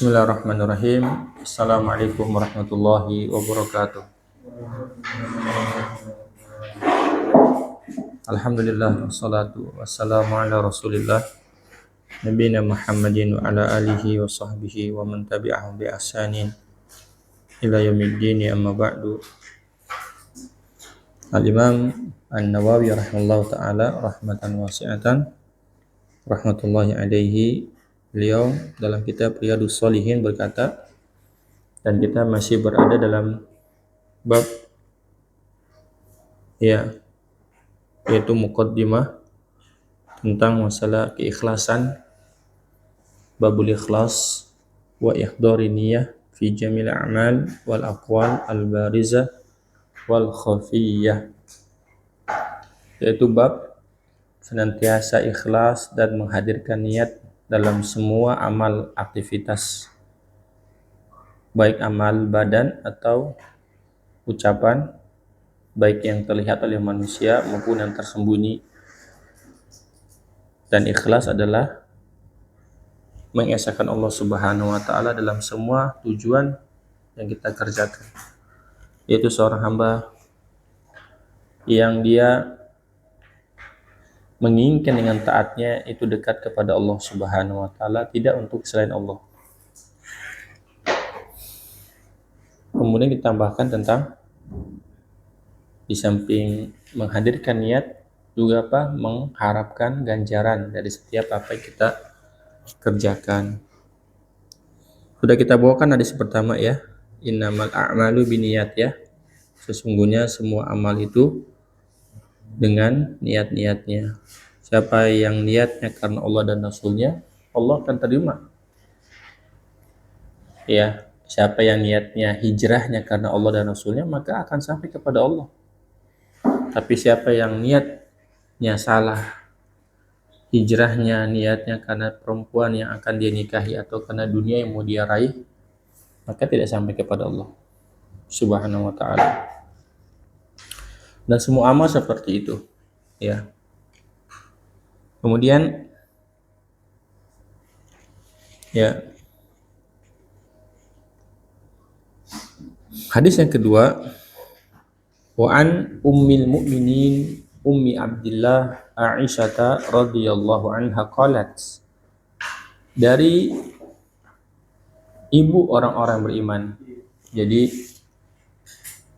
Bismillahirrahmanirrahim. Assalamualaikum warahmatullahi wabarakatuh. Alhamdulillah wassalatu wassalamu ala Rasulillah nabiyina Muhammadin wa ala alihi wa sahbihi wa man tabi'ahum bi ihsanin ila yaumiddin, amma ba'du. Al-Imam An-Nawawi rahimahullahu taala rahmatan wasi'atan rahmatullahi alaihi, beliau dalam kitab Riyadhus Shalihin berkata, dan kita masih berada dalam bab yaitu muqaddimah tentang masalah keikhlasan, babul ikhlas wa ihdari niyyah fi jamil a'mal wal aqwal al barizah wal khafiyah, yaitu bab senantiasa ikhlas dan menghadirkan niat dalam semua amal aktivitas, baik amal badan atau ucapan, baik yang terlihat oleh manusia maupun yang tersembunyi. Dan ikhlas adalah mengesahkan Allah Subhanahu wa taala dalam semua tujuan yang kita kerjakan, yaitu seorang hamba yang dia menginginkan dengan taatnya itu dekat kepada Allah Subhanahu wa taala, tidak untuk selain Allah. Kemudian ditambahkan tentang di samping menghadirkan niat juga mengharapkan ganjaran dari setiap apa yang kita kerjakan. Sudah kita bawakan hadis pertama ya, innamal a'malu binniyat ya. Sesungguhnya semua amal itu dengan niat-niatnya. Siapa yang niatnya karena Allah dan Rasulnya, Allah akan terima. Ya, siapa yang niatnya hijrahnya karena Allah dan Rasulnya, maka akan sampai kepada Allah. Tapi siapa yang niatnya salah, hijrahnya niatnya karena perempuan yang akan dia nikahi atau karena dunia yang mau dia raih, maka tidak sampai kepada Allah Subhanahu wa ta'ala. Dan semua amal seperti itu ya. Kemudian ya, hadis yang kedua, wa an ummil mu'minin ummi Abdillah Aisyah radhiyallahu anha qalat, dari ibu orang-orang beriman. Jadi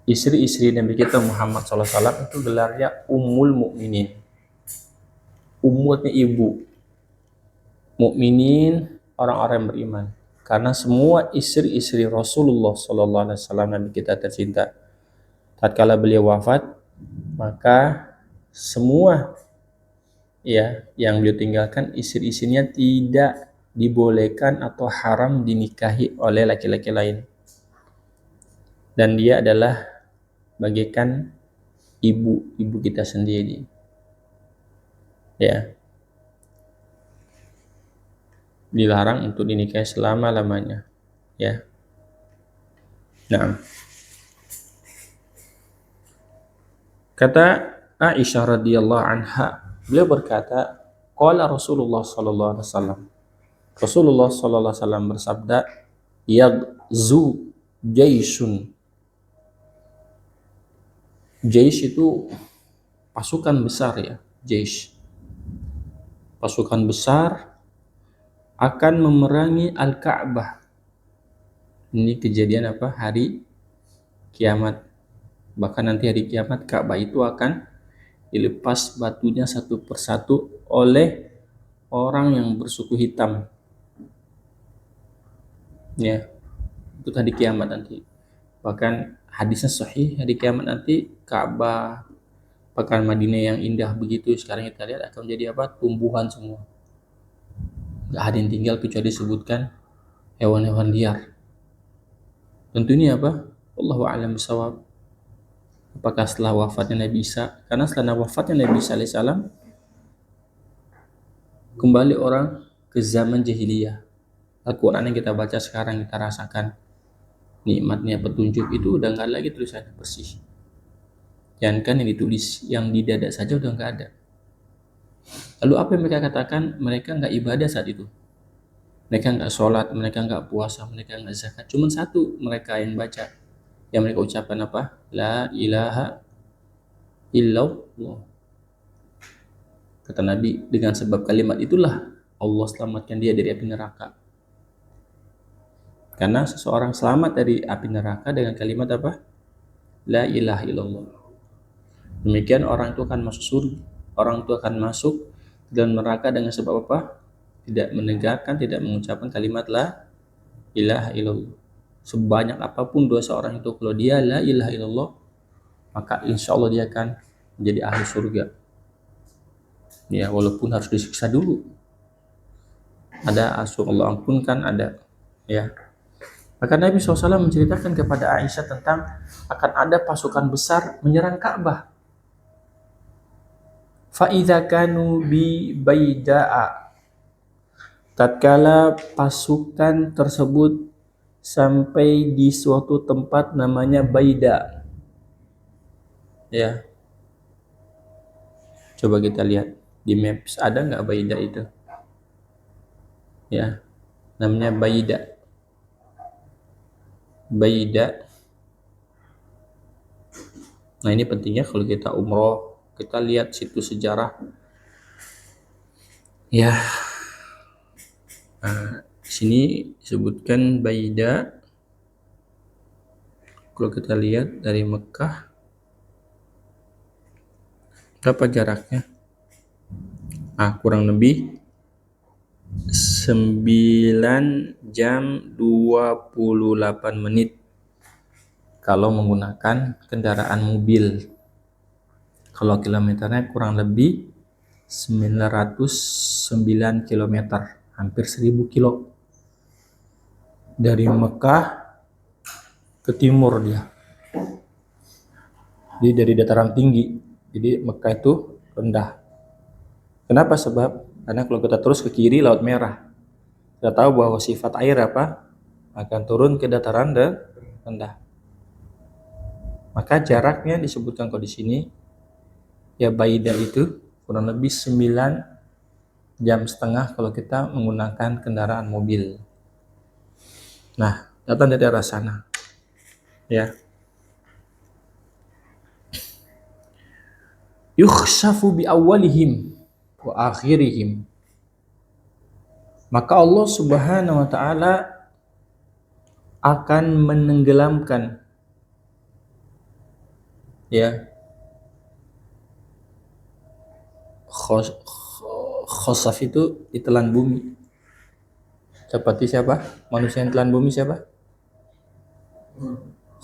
istri-istri Nabi kita Muhammad SAW itu gelarnya Ummul Mukminin. Ummu artinya ibu, mukminin orang-orang beriman. Karena semua istri-istri Rasulullah SAW Nabi kita tercinta, tatkala beliau wafat, maka semua ya yang beliau tinggalkan istri-istrinya tidak dibolehkan atau haram dinikahi oleh laki-laki lain. Dan dia adalah bagaikan ibu kita sendiri ya. Dilarang untuk dinikahi selama-lamanya ya. Nah, kata Aisyah radhiyallahu anha, beliau berkata, qala Rasulullah sallallahu alaihi wasallam, Rasulullah sallallahu alaihi wasallam bersabda, yaghzu jaisun. Jaish itu pasukan besar ya, jaish. Pasukan besar akan memerangi Al-Ka'bah. Ini kejadian apa? Hari kiamat. Bahkan nanti hari kiamat Ka'bah itu akan dilepas batunya satu persatu oleh orang yang bersuku hitam. Ya, itu hari kiamat nanti. Bahkan hadisnya sahih, hari kiamat nanti Ka'bah, Pekan Madinah yang indah begitu sekarang kita lihat akan menjadi apa? Tumbuhan semua. Gak ada yang tinggal kecuali disebutkan hewan-hewan liar. Tentu ini apa? Allahu a'lam bishawab. Apakah setelah wafatnya Nabi Isa? Karena setelah wafatnya Nabi Isa alaihissalam, kembali orang ke zaman jahiliyah. Al-Quran yang kita baca sekarang, kita rasakan nikmatnya petunjuk itu udah nggak lagi tulisannya bersih. Jangan kan yang ditulis, yang di dada saja udah nggak ada. Lalu apa yang mereka katakan? Mereka nggak ibadah saat itu. Mereka nggak sholat, mereka nggak puasa, mereka nggak zakat. Cuman satu mereka yang baca, yang mereka ucapkan apa? La ilaha illallah. Kata Nabi, dengan sebab kalimat itulah Allah selamatkan dia dari api neraka. Karena seseorang selamat dari api neraka dengan kalimat apa? La ilaha illallah. Demikian orang itu akan masuk surga. Orang itu akan masuk dan neraka dengan sebab apa? Tidak menegakkan, tidak mengucapkan kalimat la ilaha illallah. Sebanyak apapun dosa orang itu, kalau dia la ilaha illallah, maka insya Allah dia akan menjadi ahli surga. Ya, walaupun harus disiksa dulu. Ada asal Allah ampunkan, ada. Ya. Maka Nabi SAW menceritakan kepada Aisyah tentang akan ada pasukan besar menyerang Ka'bah. Fa'idha kanu bi baida'a. Tatkala pasukan tersebut sampai di suatu tempat namanya Baida. Ya, coba kita lihat di maps, ada nggak Baida itu? Ya, namanya Baida. Baida. Nah, ini pentingnya kalau kita umroh, kita lihat situs sejarah. Ya, di sini disebutkan Baida. Kalau kita lihat dari Mekah, berapa jaraknya? Kurang lebih 9 jam 28 menit kalau menggunakan kendaraan mobil. Kalau kilometernya kurang lebih 909 km, hampir 1000 kilo. Dari Mekah ke timur dia. Jadi dari dataran tinggi. Jadi Mekah itu rendah. Kenapa? Sebab karena kalau kita terus ke kiri Laut Merah. Kita tahu bahwa sifat air apa? Akan turun ke dataran rendah. Maka jaraknya disebutkan kalau di sini ya Baida itu kurang lebih 9,5 jam kalau kita menggunakan kendaraan mobil. Nah, datang dari arah sana. Ya. Yukhsafu bi awwalihim wa akhirihim. Maka Allah Subhanahu wa taala akan menenggelamkan ya khosaf itu ditelan bumi. Seperti siapa? Manusia yang telan bumi siapa?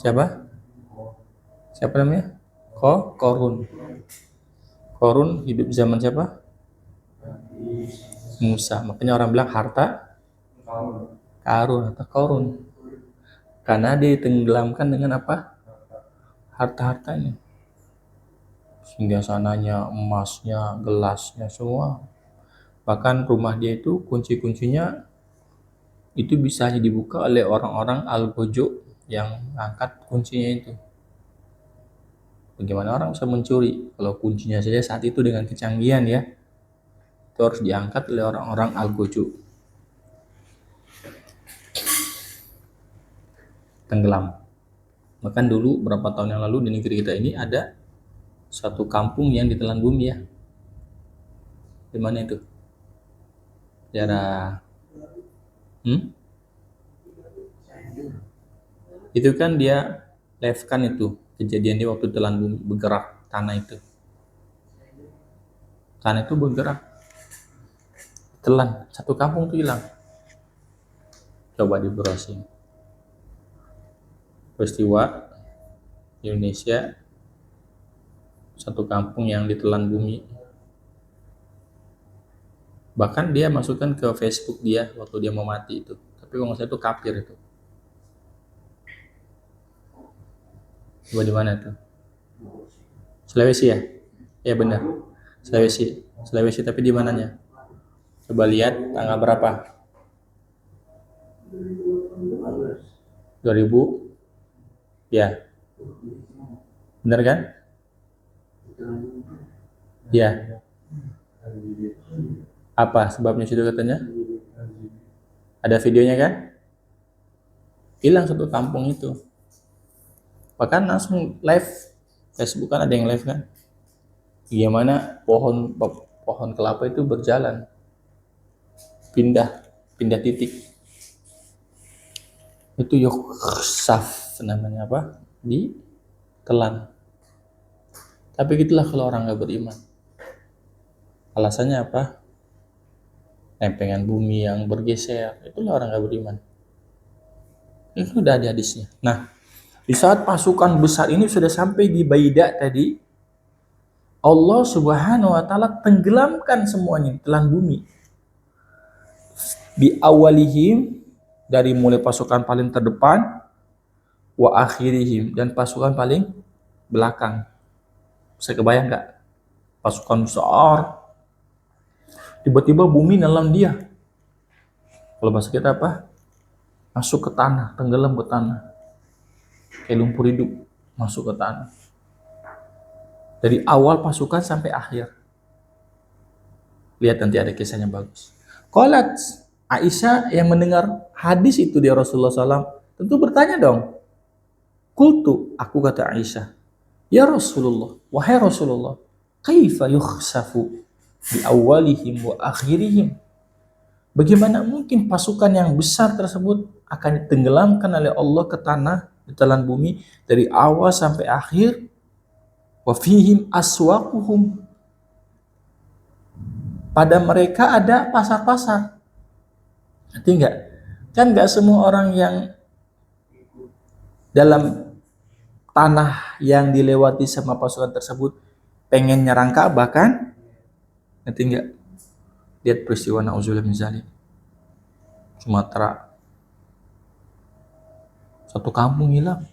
Siapa? Siapa namanya? Korun. Korun hidup zaman siapa? Musa. Makanya orang bilang harta karun atau korun. Karena dia ditenggelamkan dengan apa? Harta-hartanya. Singgasananya, emasnya, gelasnya, semua. Bahkan rumah dia itu kunci-kuncinya itu bisa dibuka oleh orang-orang Al-Gojo yang angkat kuncinya itu. Bagaimana orang bisa mencuri? Kalau kuncinya saja saat itu dengan kecanggihan ya, itu harus diangkat oleh orang-orang Al-Gojo. Tenggelam. Bahkan dulu berapa tahun yang lalu di negeri kita ini ada satu kampung yang ditelan bumi ya. Di mana itu? Daerah itu kan dia live kan itu kejadian dia waktu telan bumi bergerak tanah itu bergerak telan satu kampung tuh hilang. Coba di browsing peristiwa Indonesia satu kampung yang ditelan bumi, bahkan dia masukkan ke Facebook dia waktu dia mau mati itu, tapi kalau nggak salah itu kafir itu. Coba di mana tuh? Sulawesi ya? Ya benar. Sulawesi tapi di mananya? Coba lihat tanggal berapa? 2000 ya. Benar kan? Ya. Apa sebabnya situ katanya? Ada videonya kan? Hilang satu kampung itu. Bahkan langsung live Facebook kan, ada yang live kan? Gimana pohon kelapa itu berjalan, pindah pindah titik. Itu yukhsaf namanya apa? Ditelan. Tapi gitulah kalau orang nggak beriman. Alasannya apa? Lempengan bumi yang bergeser. Itulah orang nggak beriman. Itu udah ada hadisnya. Nah, di saat pasukan besar ini sudah sampai di Baida tadi, Allah Subhanahu wa taala tenggelamkan semuanya, telan bumi. Bi awalihim, dari mulai pasukan paling terdepan, wa akhirihim, dan pasukan paling belakang. Bisa kebayang nggak? Pasukan besar, tiba-tiba bumi nelan dia. Kalau bahasa kita apa? Masuk ke tanah, tenggelam ke tanah. Kayak lumpur hidup, masuk ke tanah. Dari awal pasukan sampai akhir. Lihat nanti ada kisahnya bagus. Qalat, Aisyah yang mendengar hadis itu dari Rasulullah SAW tentu bertanya dong. Kultu, aku kata Aisyah, ya Rasulullah, wahai Rasulullah, kaifa yukhsafu bi awalihim wa akhirihim? Bagaimana mungkin pasukan yang besar tersebut akan ditenggelamkan oleh Allah ke tanah, ditelan bumi dari awal sampai akhir? Wa fihim aswaquhum, pada mereka ada pasar-pasar. Ngerti nggak? Kan nggak semua orang yang dalam tanah yang dilewati sama pasukan tersebut pengen nyerang Ka'bah kan? Ngerti nggak? Lihat peristiwa na'udzubillah min dzalik. Sumatera, satu kampung hilang.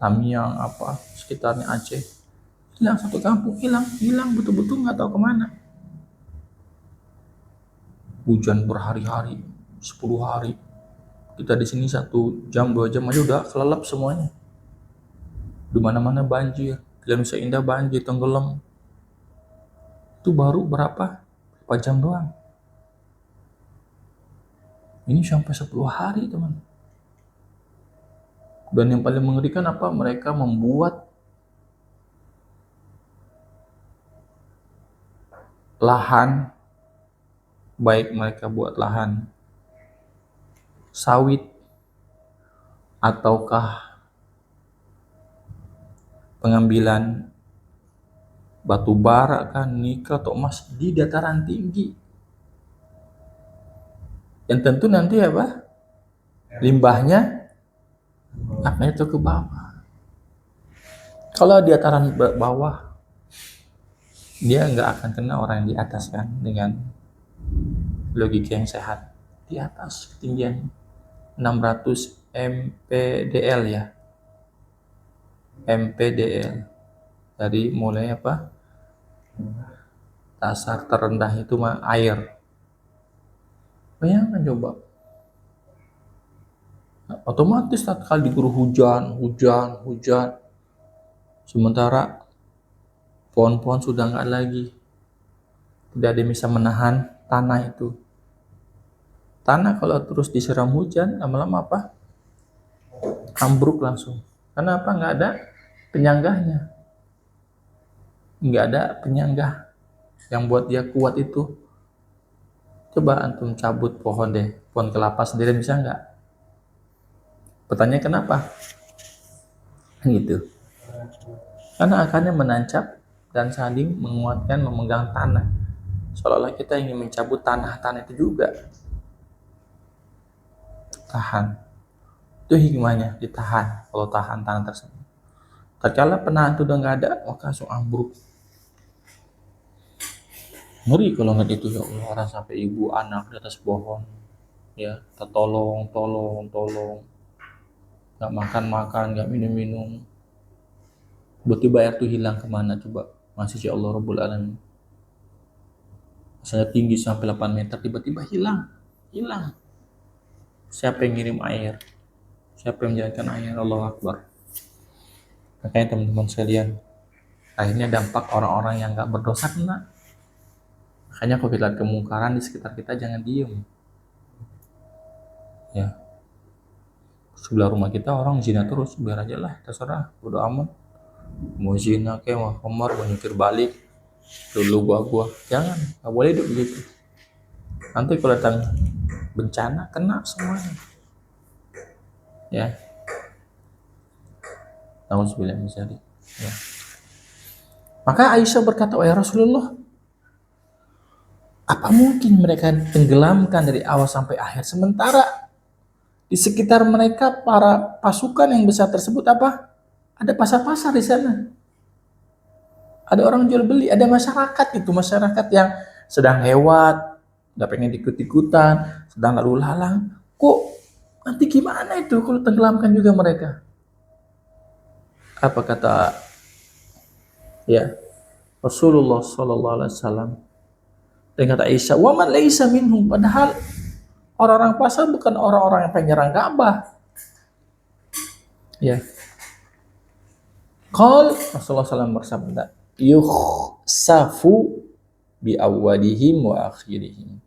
Tamiang apa sekitarnya Aceh hilang, satu kampung hilang betul-betul nggak tahu kemana. Hujan berhari-hari, 10 hari. Kita di sini 1 jam 2 jam aja udah kelelap semuanya. Di mana-mana banjir, Jalan Nusa Indah banjir, tenggelam. Itu baru berapa jam doang. Ini sampai 10 hari teman. Dan yang paling mengerikan apa? Mereka membuat lahan, baik mereka buat lahan sawit ataukah pengambilan batu bara kan, nikel atau emas di dataran tinggi. Yang tentu nanti apa? Limbahnya apa itu ke bawah. Kalau di dataran bawah dia nggak akan kena orang yang di atas kan, dengan logika yang sehat. Di atas ketinggian 600 mPDL ya. mPDL. Dari mulai apa? Dasar terendah itu mah air. Bayangkan coba. Otomatis tatkala diguyur hujan. Sementara pohon-pohon sudah nggak lagi. Tidak ada yang bisa menahan tanah itu. Tanah kalau terus disiram hujan, lama-lama apa? Ambruk langsung. Karena apa? Nggak ada penyanggahnya. Nggak ada penyanggah yang buat dia kuat itu. Coba antum cabut pohon deh, pohon kelapa sendirian bisa nggak? Pertanyaan kenapa? Gitu. Karena akarnya menancap dan saling menguatkan, memegang tanah. Seolah-olah kita ingin mencabut tanah-tanah itu juga. Tahan. Itu hikmahnya, ditahan. Kalau tahan tanah tersebut. Tatkala penahan itu udah nggak ada, maka langsung ambruk. Ngeri kalau nggak itu, ya Allah, orang sampai ibu anak di atas pohon. Ya, kita tolong. Nggak makan, nggak minum. Tiba-tiba air tuh hilang kemana coba? Masih si Allah Rabbul Alamin. Misalnya tinggi sampai 8 meter, tiba-tiba hilang. Siapa yang ngirim air? Siapa yang menjalankan air? Allahu Akbar. Makanya teman-teman sekalian, akhirnya dampak orang-orang yang nggak berdosa kena. Makanya kalau kita lihat kemungkaran di sekitar kita, jangan diem. Ya, sebelah rumah kita orang zina terus, biar aja lah, terserah, bodo amat. Mau zina kayak mau kemar, mau nyukir balik, dulu gua. Jangan, nggak boleh hidup begitu. Nanti kalau datang bencana kena semuanya. Ya, nauzubillah min dzalik. Ya. Maka Aisyah berkata, "Wahai Rasulullah, apa mungkin mereka tenggelamkan dari awal sampai akhir sementara di sekitar mereka para pasukan yang besar tersebut apa? Ada pasar-pasar di sana. Ada orang jual beli, ada masyarakat itu, masyarakat yang sedang lewat, nggak pengen ikut-ikutan, sedang lalu lalang. Kok nanti gimana itu kalau tenggelamkan juga mereka?" Apa kata ya Rasulullah Sallallahu Alaihi Wasallam? Dan kata Aisyah, "Wa man laisa minhum." Padahal orang-orang pasar bukan orang-orang yang penyerang Ka'bah. Ya. Qal Rasulullah SAW bersabda, "Yukhsafu bi awwalihim wa akhirihim."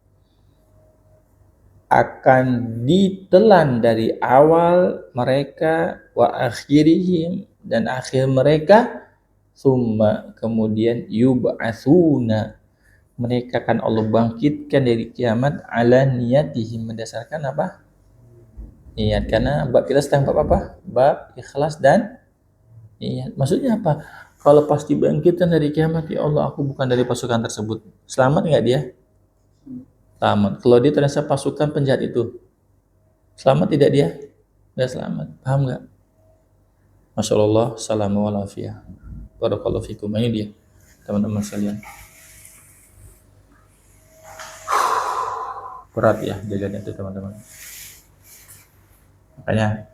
Akan ditelan dari awal mereka wa akhirihim dan akhir mereka, summa kemudian yub'atsuna, mereka akan Allah bangkitkan dari kiamat ala niyatihim, berdasarkan apa? Niat. Karena bab kita sedang bab apa? Bab ikhlas dan niat. Maksudnya apa? Kalau pas dibangkitkan dari kiamat, ya Allah aku bukan dari pasukan tersebut, selamat nggak dia? Selamat. Kalau dia ternyata pasukan penjahat itu, selamat tidak dia? Nggak selamat. Paham nggak? Masya Allah, salamu alafiyah. Barakallahu fikum. Ini dia, teman-teman sekalian. Berat ya jaganya itu teman-teman. Makanya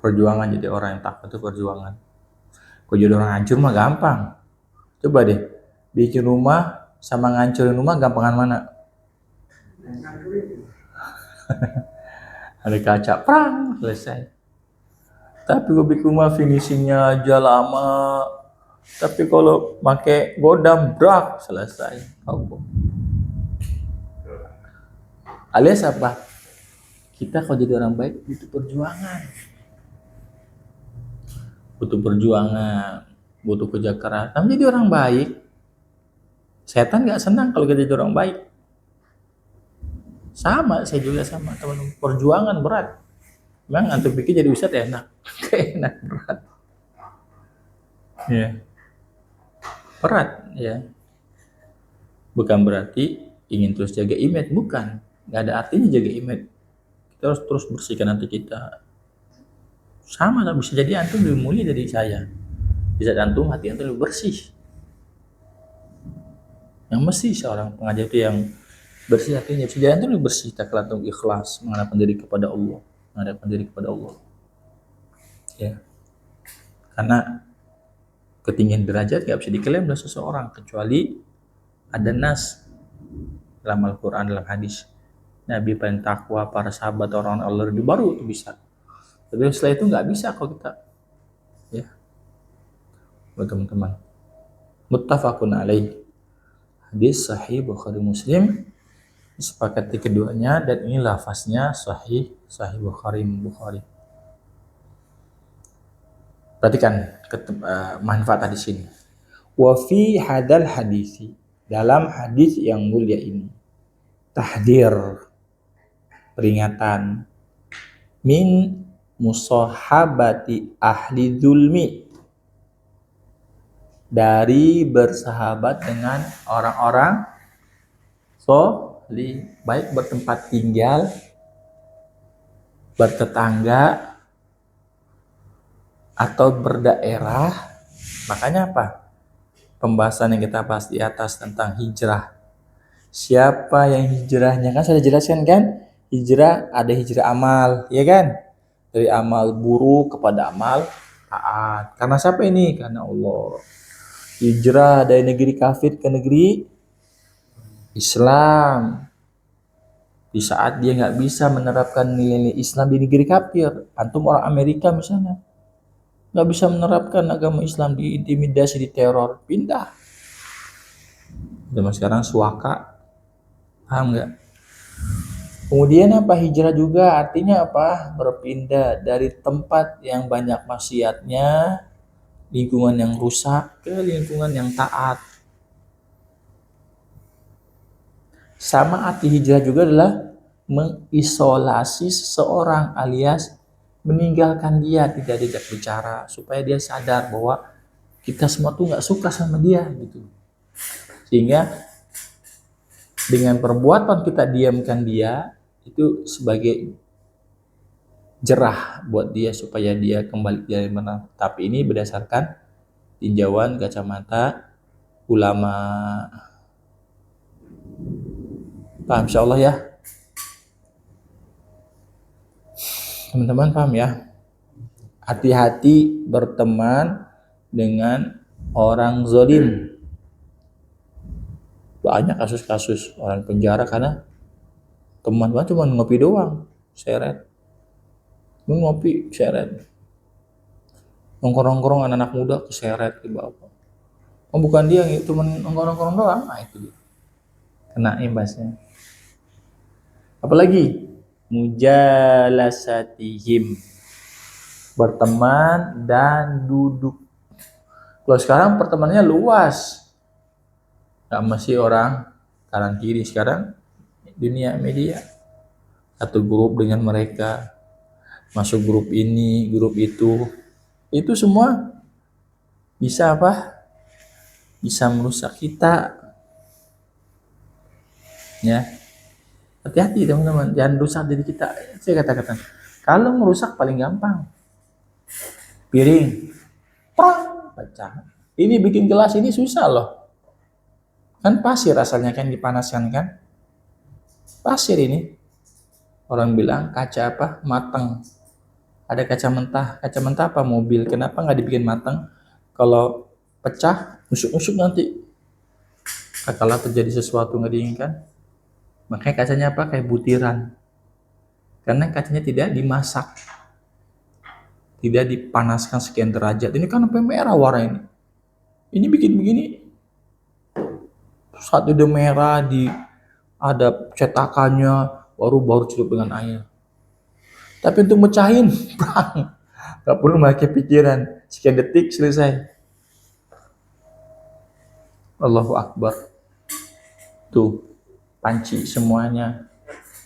perjuangan jadi orang yang takut itu perjuangan. Kalau jadi orang hancur mah gampang. Coba deh, bikin rumah sama ngancurin rumah gampangan mana? Ada kaca, prang, selesai. Tapi gue bikin rumah finishingnya aja lama. Tapi kalau pakai godam, brak, selesai. Alias apa? Kita kalau jadi orang baik butuh perjuangan. Butuh perjuangan, butuh kerja keras. Tapi jadi orang baik, setan nggak senang kalau kita jadi orang baik. Sama, saya juga sama teman-teman. Perjuangan berat. Memang antum pikir jadi ustadz enak, enak berat. Ya, berat ya. Bukan berarti ingin terus jaga image, bukan. Nggak ada artinya jaga image. Kita harus terus bersihkan hati kita. Sama, bisa jadi antum lebih mulia dari saya. Bisa antum hati antum lebih bersih. Yang mesti seorang pengajar itu yang bersih hatinya, bisa jadi antum lebih bersih. Tak antum ikhlas menghadapkan diri kepada Allah, menghadapkan diri kepada Allah. Ya, karena ketinggian derajat nggak bisa diklaim oleh seseorang kecuali ada nas dalam Al-Quran, dalam hadis. Nabi paling takwa, para sahabat orang Allah itu baru itu bisa. Tapi setelah itu nggak bisa kalau kita. Ya, buat teman-teman. Muttafaqun alaih. Hadis sahih Bukhari Muslim. Disepakati keduanya dan ini lafaznya sahih Bukhari. Perhatikan manfaat hadis ini. Wa fi hadal hadisi, dalam hadis yang mulia ini, tahdir, peringatan, min musahabati ahli zulmi, dari bersahabat dengan orang-orang baik bertempat tinggal, bertetangga, atau berdaerah. Makanya apa? Pembahasan yang kita bahas di atas tentang hijrah. Siapa yang hijrahnya, kan saya jelaskan kan? Hijrah ada hijrah amal, ya kan? Dari amal buruk kepada amal taat. Karena siapa ini? Karena Allah. Hijrah dari negeri kafir ke negeri Islam. Di saat dia nggak bisa menerapkan nilai-nilai Islam di negeri kafir. Antum orang Amerika misalnya, nggak bisa menerapkan agama Islam, diintimidasi, diteror, pindah. Zaman sekarang suaka, paham nggak? Kemudian apa, hijrah juga artinya apa? Berpindah dari tempat yang banyak maksiatnya, lingkungan yang rusak, ke lingkungan yang taat. Sama arti hijrah juga adalah mengisolasi seseorang alias meninggalkan dia, tidak diajak bicara, supaya dia sadar bahwa kita semua tuh nggak suka sama dia gitu. Sehingga dengan perbuatan kita diamkan dia, itu sebagai jerah buat dia supaya dia kembali dari benar. Tapi ini berdasarkan tinjauan kacamata ulama. Paham insyaallah ya? Teman-teman paham ya? Hati-hati berteman dengan orang zalim. Banyak kasus-kasus orang penjara karena teman-teman cuma ngopi doang, seret. Ngopi, seret. Nongkrong-nongkrong anak-anak muda keseret ke bawah. Oh bukan dia, cuma nongkrong-nongkrong doang. Nah itu dia. Kena imbasnya. Apalagi mujalasatihim, berteman dan duduk. Kalau sekarang pertemanannya luas, nggak mesti orang kanan kiri. Sekarang dunia media, satu grup dengan mereka, masuk grup ini, grup itu semua bisa apa? Bisa merusak kita, ya. Hati-hati teman-teman, jangan rusak diri kita. Saya katakan, kalau merusak paling gampang, piring, prang, pecah. Ini bikin gelas ini susah loh. Kan pasir asalnya kan dipanaskan kan? Pasir ini. Orang bilang kaca apa? Matang. Ada kaca mentah. Kaca mentah apa? Mobil. Kenapa nggak dibikin matang? Kalau pecah, usuk-usuk nanti. Kalau terjadi sesuatu nggak diinginkan, makanya kacanya apa? Kayak butiran. Karena kacanya tidak dimasak. Tidak dipanaskan sekian derajat. Ini kan sampai merah warna ini. Ini bikin begini. Saat udah merah, ada cetakannya, baru celup dengan air. Tapi untuk mecahin, bang, nggak perlu pakai pikiran. Sekian detik selesai. Allahu Akbar. Tuh, panci semuanya.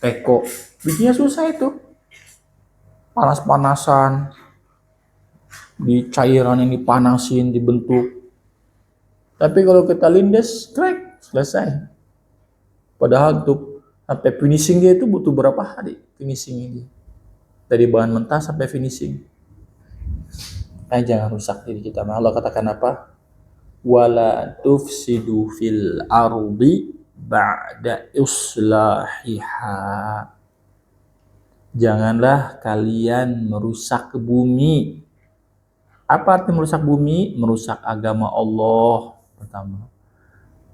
Teko. Bikinnya susah itu. Panas-panasan. Di cairan yang dipanasin, dibentuk. Tapi kalau kita lindes, crack, selesai. Padahal untuk sampai finishing dia itu butuh berapa hari finishing ini. Dari bahan mentah sampai finishing. Jangan rusak diri kita. Allah katakan apa? Wala tufsidu fil ardi ba'da islahiha. Janganlah kalian merusak bumi. Apa arti merusak bumi? Merusak agama Allah pertama.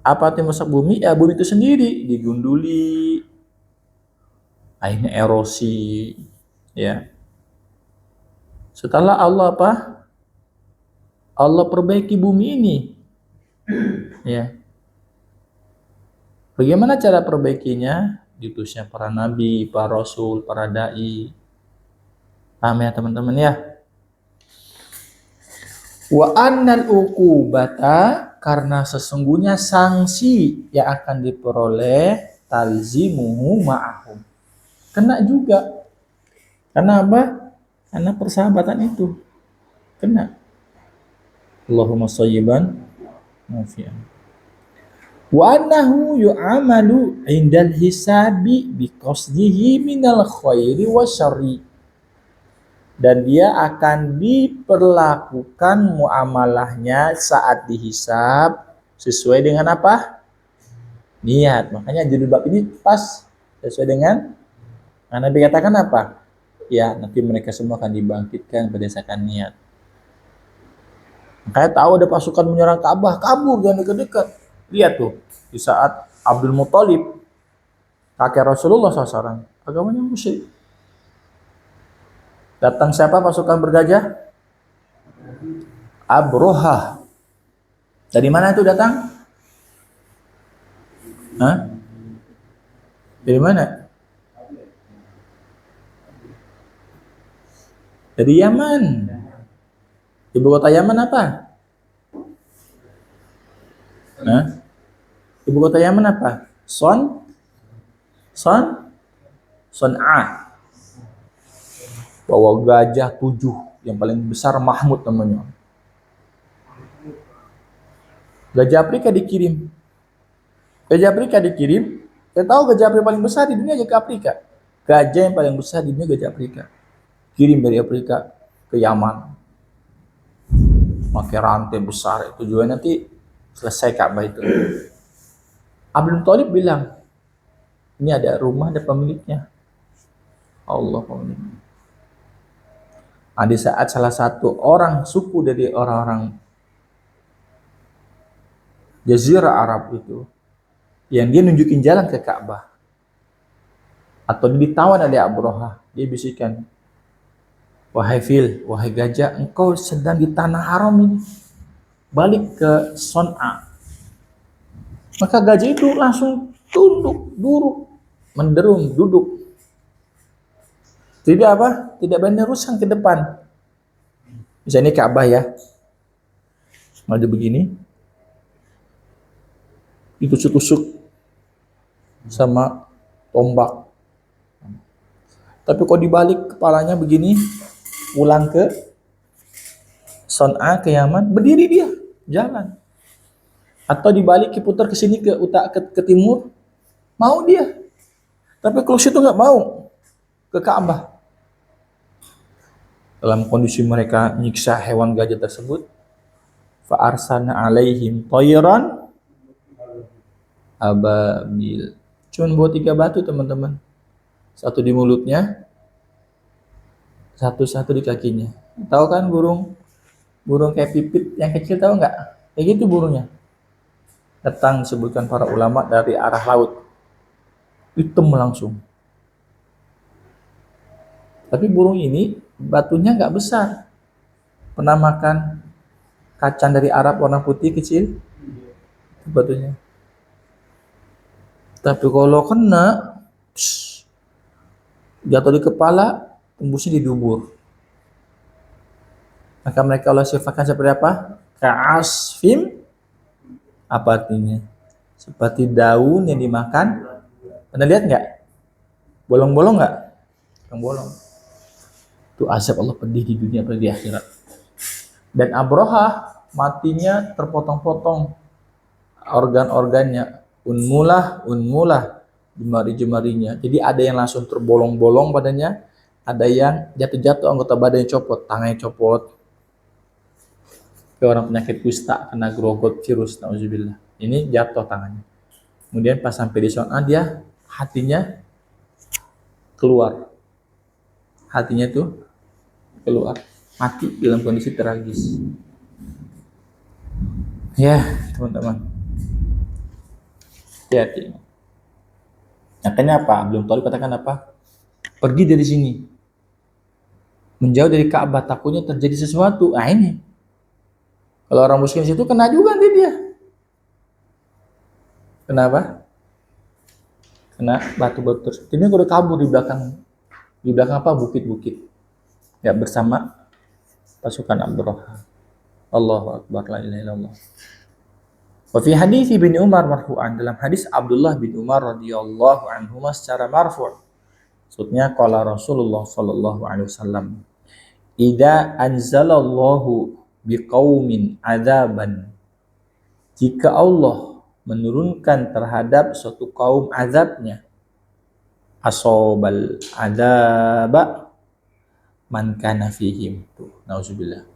Apa arti merusak bumi? Ya bumi itu sendiri digunduli, akhirnya erosi, ya. Setelah Allah apa? Allah perbaiki bumi ini, ya. Bagaimana cara perbaikinya? Diutusnya para nabi, para rasul, para dai. Paham ya teman-teman ya? Wa annal uqubata, karena sesungguhnya sanksi yang akan diperoleh talzimuhu ma'ahum. Kena juga. Karena apa? Karena persahabatan itu. Kena. Allahumma shayyiban nafi'an. Wa annahu yu'amalu indal hisabi biqasdihi minal khairi wa syarri. Dan dia akan diperlakukan muamalahnya saat dihisab sesuai dengan apa? Niat. Makanya judul bab ini pas sesuai dengan Nabi katakan apa? Ya, nanti mereka semua akan dibangkitkan berdasarkan niat. Makanya tahu ada pasukan menyerang Ka'bah, kabur, jangan dekat-dekat. Lihat tuh, di saat Abdul Muthalib, kakek Rasulullah SAW, agamanya musyrik. Datang siapa pasukan bergajah? Abroha. Dari mana itu datang? Hah? Dari mana? Dari Yaman. Ibu kota Yaman apa? Nah, ibu kota Yaman apa? Son, Son'a. Bawa gajah 7 yang paling besar Mahmud namanya. Gajah Afrika dikirim. Gajah Afrika dikirim. Saya tahu gajah Afrika paling besar di dunia aja ke Afrika. Gajah yang paling besar di dunia gajah Afrika. Kirim dari Afrika ke Yaman. Pakai rantai besar itu juga nanti selesai Ka'bah itu. Abdul Thalib bilang, ini ada rumah, ada pemiliknya. Allah pemiliknya. Nah, di saat salah satu orang suku dari orang-orang Jazirah Arab itu, yang dia nunjukin jalan ke Ka'bah, atau ditawan oleh Abraha, dia bisikan, wahai fil, wahai gajah, engkau sedang di tanah haram ini, balik ke Son'a. Maka gajah itu langsung tunduk, duduk, menderum, duduk. Tidak apa? Tidak meneruskan ke depan. Misalnya ini Ka'bah ya, maju begini, ditusuk-tusuk sama tombak. Tapi kalau dibalik kepalanya begini, pulang ke Son'a, ke Yaman, berdiri dia, jalan. Atau dibalik diputar ke sini, ke timur, mau dia. Tapi kalau situ nggak mau, ke Ka'bah. Dalam kondisi mereka nyiksa hewan gajah tersebut, fa'arsana alaihim tayran ababil. Cuman bawa 3 batu teman-teman. Satu di mulutnya, satu di kakinya. Tahu kan burung kayak pipit yang kecil, tahu nggak? Kayak gitu burungnya. Datang disebutkan para ulama dari arah laut. Hitam langsung. Tapi burung ini batunya nggak besar. Pernah makan kacang dari Arab warna putih kecil? Batunya. Tapi kalau kena, jatuh di kepala, tembusnya di dubur. Maka mereka Allah sifatkan seperti apa? Ka'asfim. Apa artinya? Seperti daun yang dimakan. Pernah lihat nggak? Bolong-bolong nggak? Yang bolong. Itu azab Allah pedih di dunia, pedih di akhirat. Dan Abraha matinya terpotong-potong organ-organnya. Unmulah, jemari-jemarinya. Jadi ada yang langsung terbolong-bolong badannya, ada yang jatuh-jatuh anggota badannya copot, tangannya copot. Ke orang penyakit kusta, kena grogot virus, nauzubillah. Ini jatuh tangannya. Kemudian pas sampai di Son'a, dia hatinya keluar. Hatinya tuh keluar, mati dalam kondisi tragis. Ya, teman-teman. Hati-hati. Makanya apa? Belum tahu katakan apa? Pergi dari sini. Menjauh dari Ka'bah, takutnya terjadi sesuatu. Nah ini. Kalau orang muslim situ kena juga nanti dia. Kenapa? Kena batu-batu. Ini udah kabur di belakang. Di belakang apa? Bukit-bukit. Ya bersama pasukan Abraha. Allahu Akbar, la ilaha illallah. Wa fi hadis Ibnu Umar marfu'an, dalam hadis Abdullah bin Umar radhiyallahu anhu secara marfu'. Maksudnya qala Rasulullah sallallahu alaihi wasallam, "Idza anzalallahu biqaumin adzaban." Jika Allah menurunkan terhadap suatu kaum azabnya, asobal adzaba man kana fihim. Nauzubillah.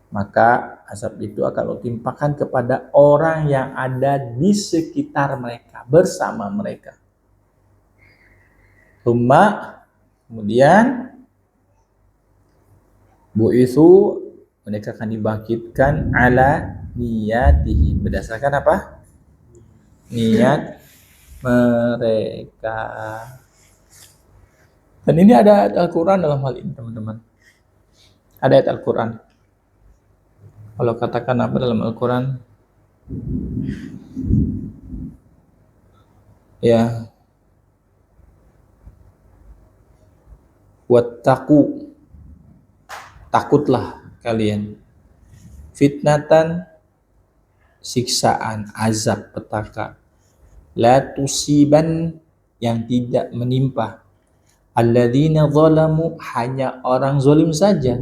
Maka azab itu akan ditimpakan kepada orang yang ada di sekitar mereka, bersama mereka. Kemudian bu'itsu, mereka akan dibangkitkan ala niyatihi, berdasarkan apa? Niat mereka. Dan ini ada ayat Al-Quran dalam hal ini, teman-teman. Ada ayat Al-Quran. Kalau katakan apa dalam Al-Quran? Ya. Wattaqu takutlah kalian fitnatan, siksaan, azab, petaka, la tusiban, yang tidak menimpa, alladzina zalamu, hanya orang zalim saja,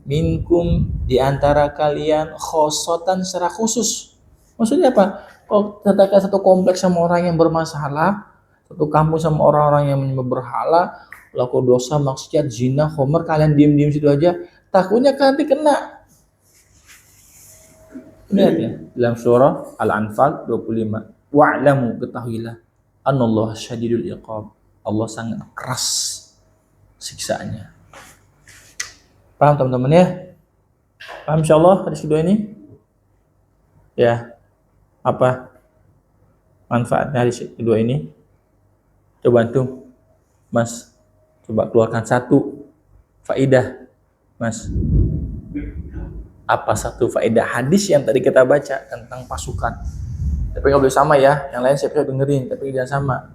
minkum, di antara kalian, khosotan, secara khusus. Maksudnya apa? Kalau katakan satu kompleks sama orang yang bermasalah, satu kampung sama orang-orang yang menyembah berhala, laku dosa, maksiat, zina, homer, kalian diem-diem situ aja, takutnya kalian kena. Lihat ya, dalam surah Al-Anfal 25. Wa'lamu, ketahuilah, anallaha syadidul iqab, Allah sangat keras siksaannya. Paham teman-teman ya? Paham insyaallah hadis kedua ini? Ya. Apa manfaatnya hadis kedua ini? Coba antum, Mas, coba keluarkan satu faidah, Mas. Apa satu faedah hadis yang tadi kita baca tentang pasukan? Tapi nggak boleh sama ya, yang lain saya bisa dengerin, tapi jangan sama.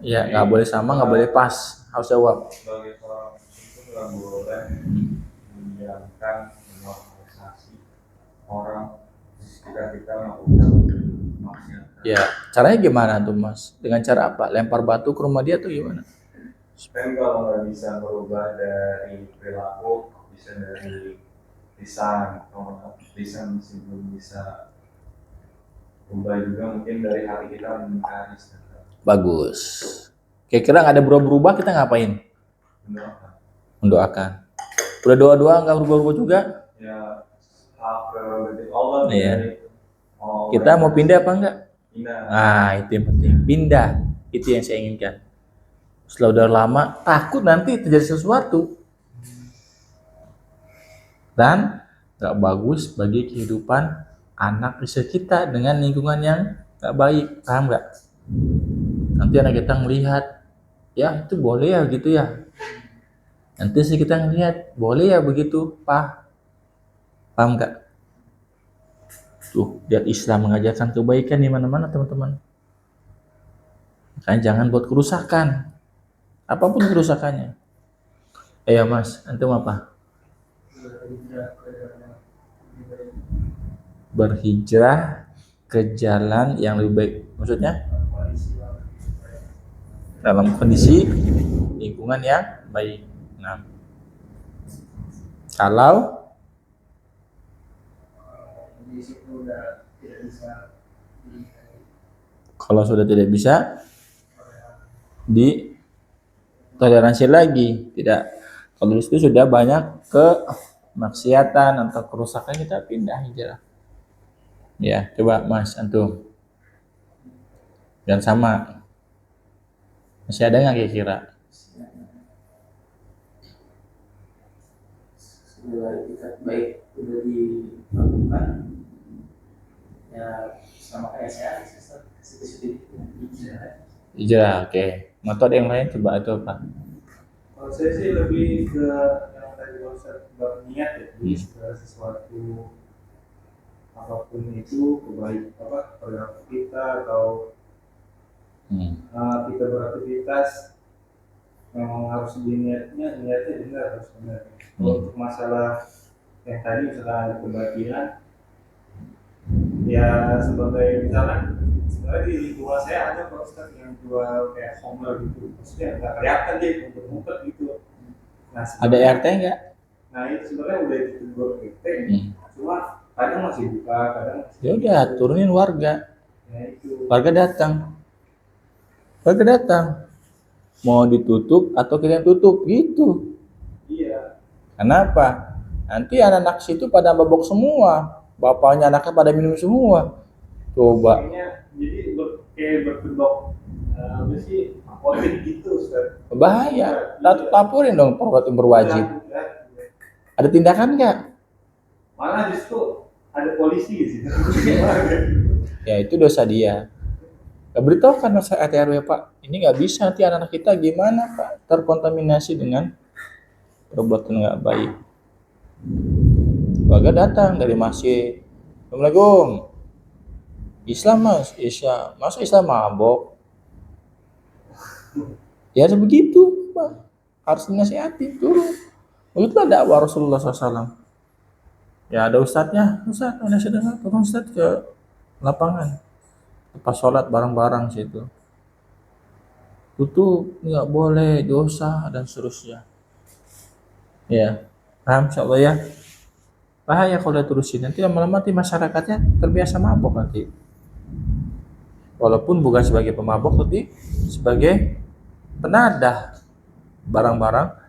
Ya, nggak boleh sama, nggak boleh pas, harus jawab. Sebagai seorang muslim itu nggak boleh mendiamkan menormalisasi orang di sekitar kita melakukan maksiat. Ya, caranya gimana tuh Mas? Dengan cara apa? Lempar batu ke rumah dia tuh gimana? Kan kalau nggak bisa merubah dari perilaku, bisa dari lisan. Kalau lisan masih belum bisa berubah juga, mungkin dari hati kita mengingkari. Bagus. Kira-kira nggak ada berubah-berubah, kita ngapain? Mendoakan. Udah doa-doa nggak berubah-berubah juga? Ya, hak prerogatif Allah. Iya. Kita mau pindah apa enggak? Pindah. Nah, itu yang penting. Pindah. Itu yang saya inginkan. Setelah udah lama, takut nanti terjadi sesuatu. Dan nggak bagus bagi kehidupan anak istri kita dengan lingkungan yang nggak baik. Paham nggak? Nanti anak kita ngelihat, ya itu boleh ya gitu ya. Nanti sih kita ngelihat, boleh ya begitu, Pak. Paham nggak? Tuh, lihat Islam mengajarkan kebaikan di mana-mana, teman-teman. Makanya jangan buat kerusakan. Apapun kerusakannya. Ayo Mas, antum apa? Berhijrah ke jalan yang lebih baik. Maksudnya? Dalam kondisi lingkungan yang baik. Nah, kalau sudah tidak bisa ditoleransi lagi, tidak. Kalau itu sudah banyak kemaksiatan atau kerusakan, kita pindah hijrah. Ya, coba Mas antum. Dan sama. Masih ada nggak kira-kira? Sudah etikat baik sudah dilakukan, ya sama kayak saya sedikit Hijrah, oke. Mau ada yang lain coba atau apa? Kalau saya sih lebih ke yang tadi Ustaz berniat ya, di segala sesuatu apapun itu kebaikan perilaku kita atau kita beraktivitas memang harus niatnya benar, harus benar. Untuk masalah yang tadi misalkan ada kebahagiaan, ya sebagai misalnya sebenarnya di lingkungan saya ada Pak Ustaz yang jual kayak homer gitu, maksudnya nggak kelihatan dia ngumpet gitu. Nah, ada RT nggak? Nah itu sebenarnya udah ditegur RT, cuma kadang masih buka, kadang masih. Ya udah turunin warga. Nah, itu. Warga datang. Mau ditutup atau kita tutup gitu. Iya. Kenapa? Nanti anak-anak situ pada mabok semua. Bapaknya anaknya pada minum semua. Coba. Kayaknya jadi kayak berkedok apa sih apotek gitu Ustaz. Bahaya. Laporin dong perbuatan berwajib. Ada tindakan nggak? Malah justru ada polisi di situ. Ya itu dosa dia. Beritahu kan masa RT/RW Pak, ini nggak bisa, nanti anak-anak kita gimana Pak, terkontaminasi dengan perbuatan nggak baik. Warga datang dari masjid, Assalamualaikum. Islam Mas, Islam. Masa Islam mabok? Ya begitu Pak, harus dinasihati turun. Begitulah dakwah Rasulullah SAW. Ya ada ustadznya, ustadz ada sedang turun ustadz ke lapangan, pas sholat bareng-bareng situ. Tutup, nggak boleh, dosa dan seterusnya. Ya, paham insyaallah ya. Bahaya kalau terusin, nanti lama-lama nanti masyarakatnya terbiasa mabok nanti. Walaupun bukan sebagai pemabok, tapi sebagai penadah barang-barang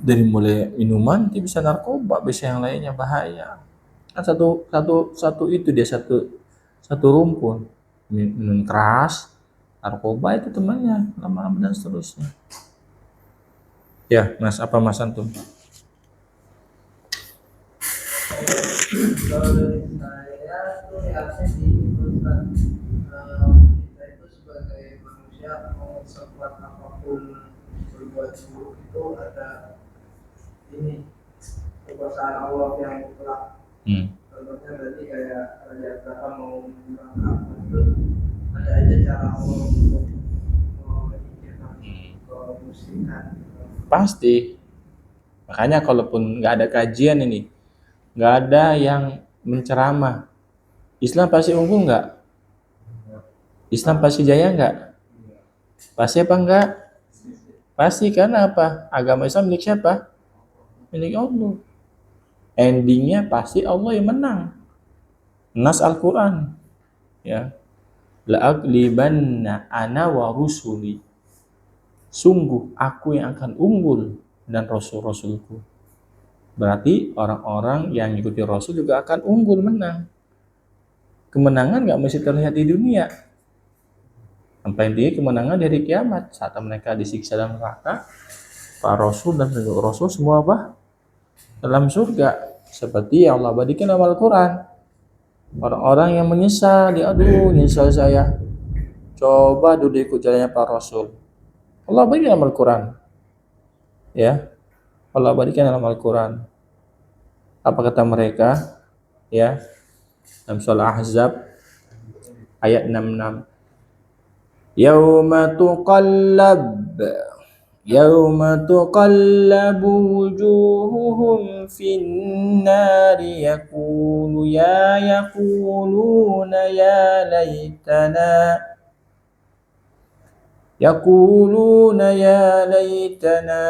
dari mulai minuman, nanti bisa narkoba, bisa yang lainnya, bahaya. Kan satu itu dia satu rumpun, minum keras, narkoba itu temannya, lama-lama dan seterusnya. Ya, Mas, apa Mas Antum? Kalau dari saya tuh harusnya diingatkan kita itu sebagai manusia mau sekuat apapun berbuat buruk itu ada ini kekuasaan Allah yang mutlak. Contohnya tadi kayak Raja Abraham mau menyerang Ka'bah itu ada aja cara Allah untuk menyingkirkan kemusyrikan. Pasti. Makanya kalaupun nggak ada kajian ini, nggak ada yang menceramah, Islam pasti unggul nggak? Islam pasti jaya nggak? Pasti apa enggak? Pasti, karena apa? Agama Islam milik siapa? Milik Allah. Endingnya pasti Allah yang menang. Nas Al-Quran, ya, la'aglibanna ana wa rusuli, sungguh aku yang akan unggul dan rasul-rasulku. Berarti orang-orang yang mengikuti Rasul juga akan unggul, menang. Kemenangan nggak mesti terlihat di dunia. Sampai intinya kemenangan dari kiamat, saat mereka disiksa dalam neraka, para Rasul dan pengikut Rasul semua apa? Dalam surga. Seperti yang Allah abadikan dalam Al-Quran. Orang-orang yang menyesal, aduh nyesal saya, coba dulu ikut jalannya para Rasul. Allah abadikan dalam Al-Quran. Ya, Allah abadikan dalam Al-Quran. Apa kata mereka? Ya, dalam surah Ahzab ayat 66. Yauma tuqallabu wujuhuhum fin nari yaquluna ya laitana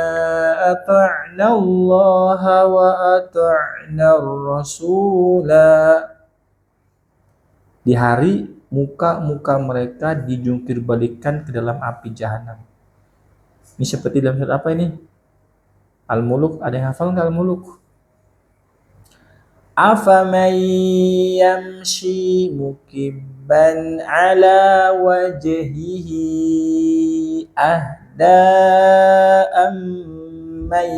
ata'na Allah wa ata'na ar-rasula. Di hari muka-muka mereka dijungkir balikan ke dalam api jahanam. Ini seperti dalam surat apa ini? Al-Muluk, ada yang hafal nggak Al-Muluk? Afaman yamshi mukibban ala wajhihi ahda amman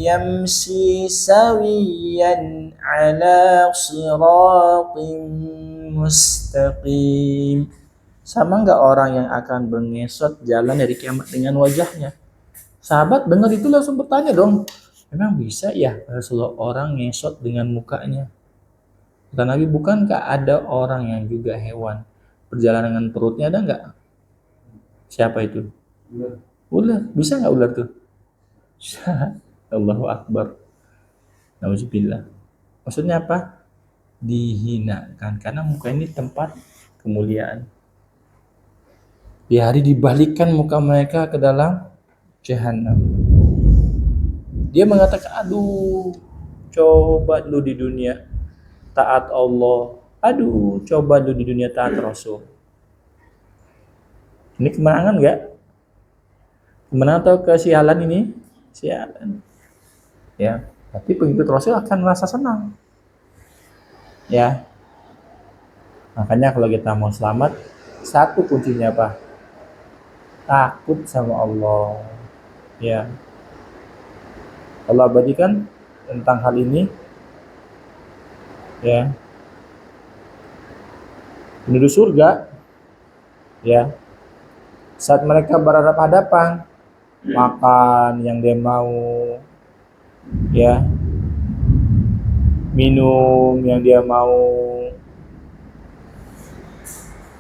yamshi sawiyan ala siratim mustaqim. Sama nggak orang yang akan mengesot jalan dari kiamat dengan wajahnya? Sahabat dengar itu langsung bertanya dong, memang bisa ya Rasulullah orang ngesot dengan mukanya? Kata Nabi, bukankah ada orang yang juga hewan berjalan dengan perutnya, ada nggak? Siapa itu? Ular. Bisa nggak ular tuh? Allahu Akbar. Nauzubillah. Maksudnya apa? Dihinakan, karena muka ini tempat kemuliaan. Di hari dibalikkan muka mereka ke dalam jahanam. Dia mengatakan, aduh, coba dulu di dunia taat Allah. Aduh, coba dulu di dunia taat Rasul. Ini kemenangan nggak? Kemenangan atau kesialan ini? Sialan. Ya, tapi pengikut Rasul akan merasa senang. Ya. Makanya kalau kita mau selamat, satu kuncinya apa? Takut sama Allah. Ya. Allah abadikan tentang hal ini. Ya. Penduduk surga, ya, saat mereka berhadapan, makan yang dia mau, ya, minum yang dia mau,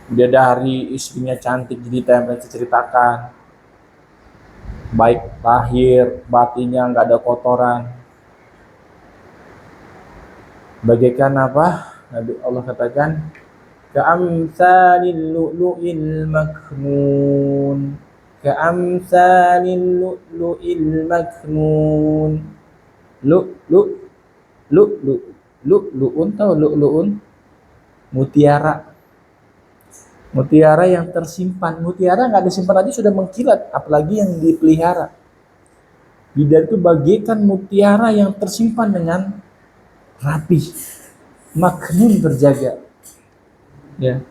Bidadari istrinya cantik jadi template ceritakan, baik lahir batinnya nggak ada kotoran, bagaikan apa Nabi Allah katakan ka'amsalil lu'lu'il maknun, ka'amsalil lu'lu'il maknun. Lu'lu' lu'lu' lu'lu'un, tahu lu'lu'un? Mutiara. Mutiara yang tersimpan. Mutiara nggak disimpan aja sudah mengkilat, apalagi yang dipelihara. Bidadari itu bagaikan mutiara yang tersimpan dengan rapi, maknun, terjaga. Ya,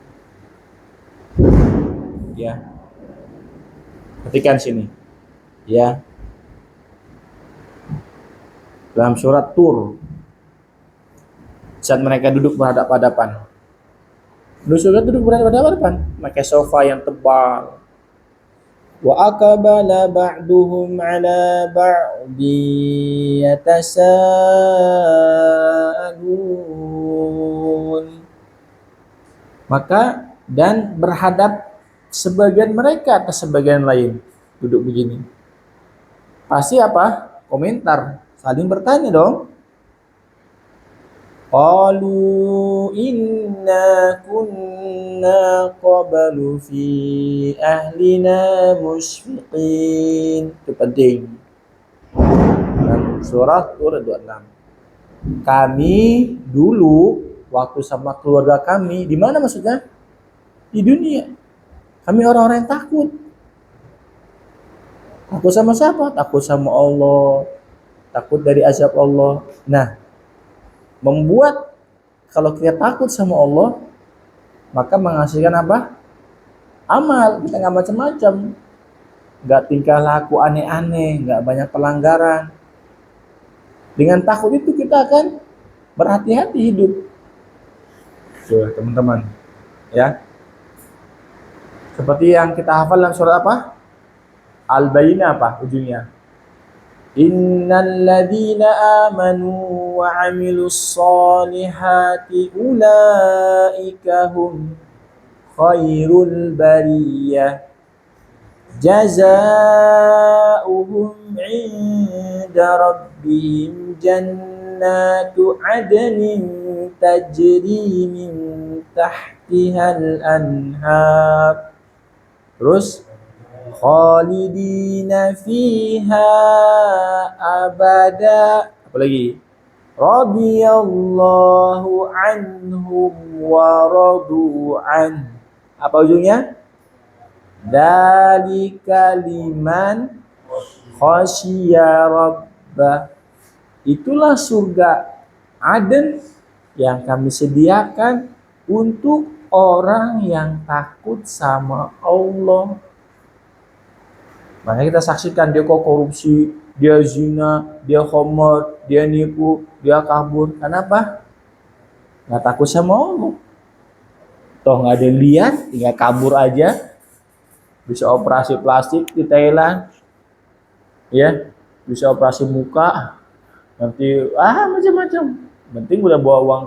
ya. Perhatikan sini. Ya. Dalam surat Tur, saat mereka duduk berhadapan-hadapan. Duduk berhadapan-hadapan, pakai sofa yang tebal. Wa aqbala ba'duhum 'ala ba'di yatasaalun. Maka dan berhadap sebagian mereka atas sebagian lain duduk begini. Pasti apa? Komentar, saling bertanya dong. Qalu inna kunna qablu fi ahlina musyfiqin. Itu penting. Dan surah Tur 26. Kami dulu waktu sama keluarga kami, di mana maksudnya? Di dunia. Kami orang-orang yang takut. Takut sama siapa? Takut sama Allah. Takut dari azab Allah. Nah, membuat kalau kita takut sama Allah, maka menghasilkan apa? Amal. Kita nggak macam-macam, nggak tingkah laku aneh-aneh, nggak banyak pelanggaran. Dengan takut itu kita akan berhati-hati hidup. Tuh, teman-teman, ya. Seperti yang kita hafal dalam surat apa? Al-Bayyinah, apa ujungnya? Innal ladzina amanu wa 'amilus solihati ulaika hum khairul bariyah jazaohum 'inda rabbihim jannatu 'adnin tajri min tahtihal anhar. Terus khalidina fiha abada. Apa lagi? Radiyallahu anhum wa radu an. Apa ujungnya? Dzalika liman khasyiya rabbah. Itulah surga Aden yang kami sediakan untuk orang yang takut sama Allah. Makanya kita saksikan dia kok korupsi, dia zina, dia khamar, dia nipu, dia kabur. Kenapa? Nggak takut sama Allah. Toh nggak ada lihat, tinggal kabur aja. Bisa operasi plastik di Thailand, ya, bisa operasi muka, nanti macam-macam. Penting udah bawa uang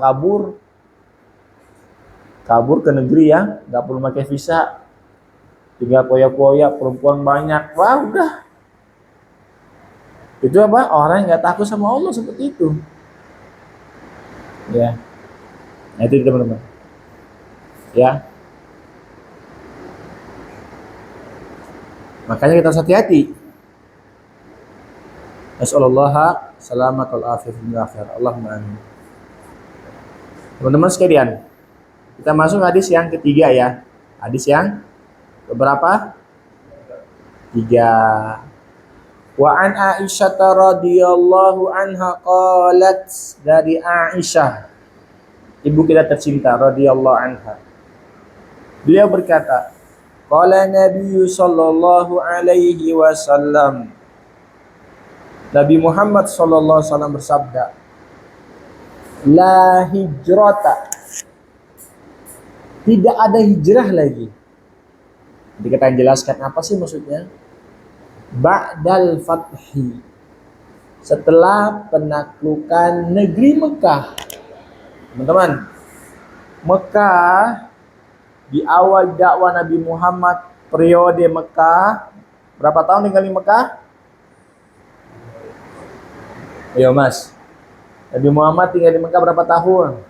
kabur ke negeri yang nggak perlu pakai visa. Tinggal poya-poya, perempuan banyak. Wah, udah. Itu apa? Orang yang nggak takut sama Allah seperti itu. Ya. Nah, itu teman-teman. Ya. Makanya kita harus hati-hati. Nasallallahu salamat wal afiyah fil akhir. Allahumma amin. Teman-teman sekalian, kita masuk hadis yang ketiga ya. Hadis yang berapa? 3. Wa an Aisyah radhiyallahu anha qalat, dari Aisyah, ibu kita tercinta radhiyallahu anha. Beliau berkata, qala Nabi sallallahu alaihi wasallam, Nabi Muhammad sallallahu alaihi wasallam bersabda, la hijrata, tidak ada hijrah lagi. Jadi kita jelaskan apa sih maksudnya? Ba'dal fathi, setelah penaklukan negeri Mekah. Teman-teman, Mekah di awal dakwah Nabi Muhammad periode Mekah. Berapa tahun tinggal di Mekah? Ayo Mas. Nabi Muhammad tinggal di Mekah berapa tahun?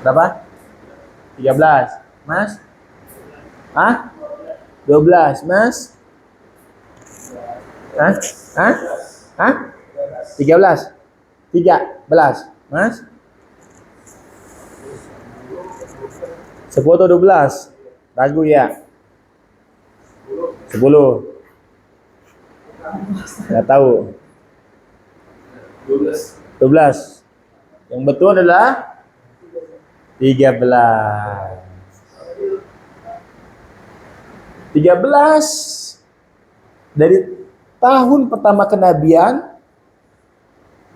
Berapa? 13. Mas? Hah? 12. Mas? Hah? Hah? Hah? 13. 13. Mas? 10 atau 12? Ragu ya? 10. Nggak tahu. 12. Yang betul adalah 13. 13 dari tahun pertama kenabian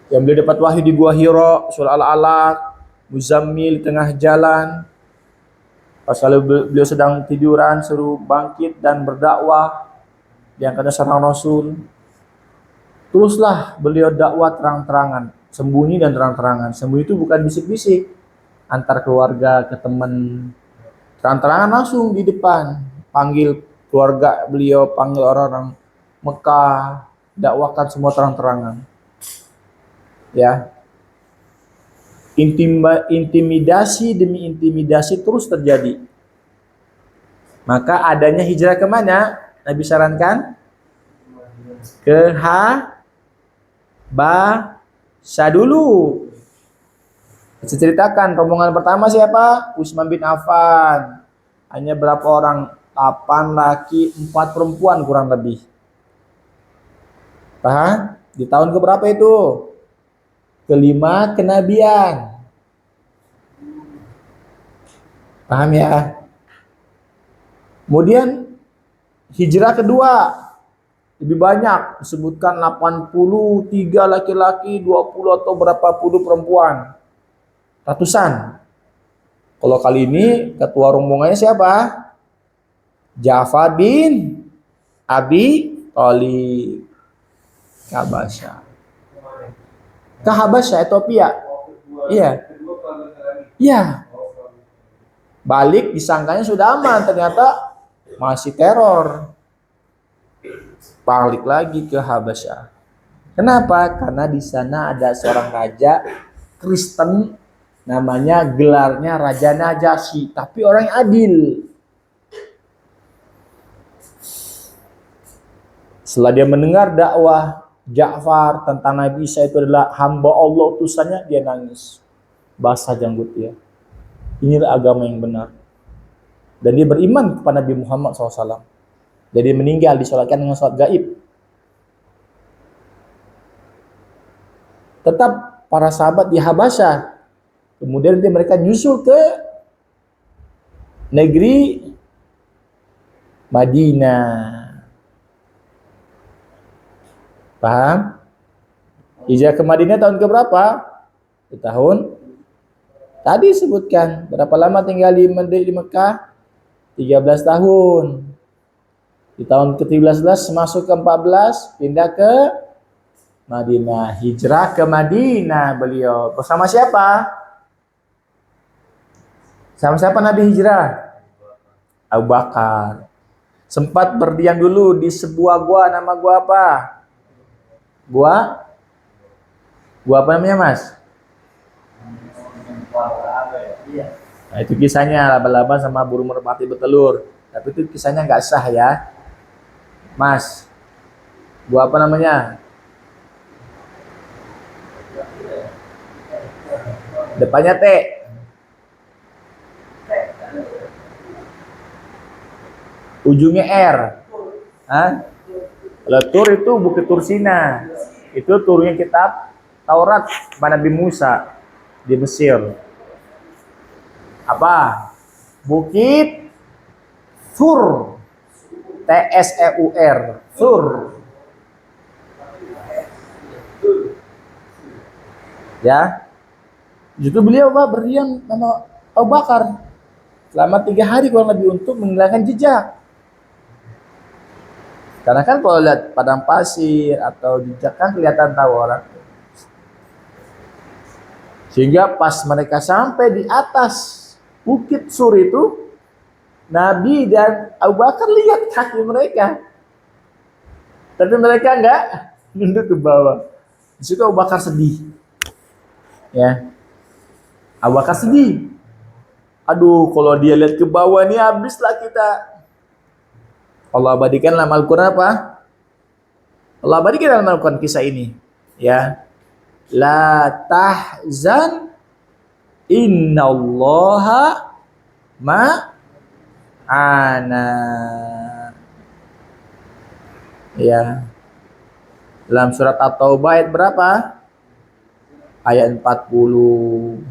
yang beliau dapat wahyu di Gua Hira, surah Al-Alaq, Muzammil tengah jalan. Pas kalau beliau sedang tiduran suruh bangkit dan berdakwah, diangkatnya seorang rasul. Teruslah beliau dakwah terang-terangan, sembunyi dan terang-terangan. Sembunyi itu bukan bisik-bisik antar keluarga ke teman. Terang-terangan langsung di depan, panggil keluarga beliau, panggil orang-orang Mekah, dakwakan semua terang-terangan. Ya. Intimidasi demi intimidasi terus terjadi. Maka adanya hijrah kemana? Nabi sarankan ke Habasah dulu. Saya ceritakan rombongan pertama siapa? Utsman bin Affan. Hanya berapa orang? 8 laki, 4 perempuan kurang lebih. Paham? Di tahun keberapa itu? Kelima kenabian. Paham ya? Kemudian hijrah kedua lebih banyak, disebutkan 83 laki-laki, 20 atau berapa puluh perempuan. Ratusan. Kalau kali ini ketua rombongannya siapa? Ja'far bin Abi Thalib. Habasah. Ke Habasah, Ethiopia. Iya. Iya. Balik disangkanya sudah aman, ternyata masih teror. Balik lagi ke Habasah. Kenapa? Karena di sana ada seorang raja Kristen, namanya gelarnya Raja Najasyi, tapi orang yang adil. Setelah dia mendengar dakwah Ja'far tentang Nabi Isa itu adalah hamba Allah utusannya, dia nangis. Basah janggut dia. Inilah agama yang benar. Dan dia beriman kepada Nabi Muhammad SAW. Jadi meninggal disolatkan dengan sholat gaib. Tetap para sahabat di Habasah. Kemudian mereka nyusul ke negeri Madinah. Paham? Hijrah ke Madinah tahun keberapa? Di tahun tadi sebutkan. Berapa lama tinggal di Mekah? 13 tahun. Di tahun ke-13 masuk ke 14 pindah ke Madinah. Hijrah ke Madinah beliau. Bersama siapa? Sama siapa Nabi hijrah? Abu Bakar. Sempat berdiam dulu di sebuah gua, nama gua apa? Gua apa namanya Mas? Nah, itu kisahnya laba-laba sama burung merpati bertelur. Tapi itu kisahnya nggak sah ya, Mas. Gua apa namanya? Depannya T. Ujungnya R. Hah? Kalau Tur itu Bukit Tursina. Itu turunnya kitab Taurat pada Nabi Musa di Mesir. Apa? Bukit Tur. Tseur. Tur. Ya. Itu beliau berdiam sama Abu Bakar selama 3 hari kurang lebih untuk menghilangkan jejak. Karena kan kalau lihat padang pasir atau jejak kan kelihatan tahu orang. Sehingga pas mereka sampai di atas Bukit Sur itu Nabi dan Abu Bakar lihat kaki mereka. Tapi mereka enggak nunduk ke bawah. Di situ Abu Bakar sedih. Ya. Abu Bakar sedih. Aduh, kalau dia lihat ke bawah nih habislah kita. Allah abadikan dalam Al-Quran apa? Allah abadikan dalam Al-Quran kisah ini. Ya. La tahzan innallaha ma'ana. Ya. Dalam surat At-Taubah ayat berapa? Ayat 40.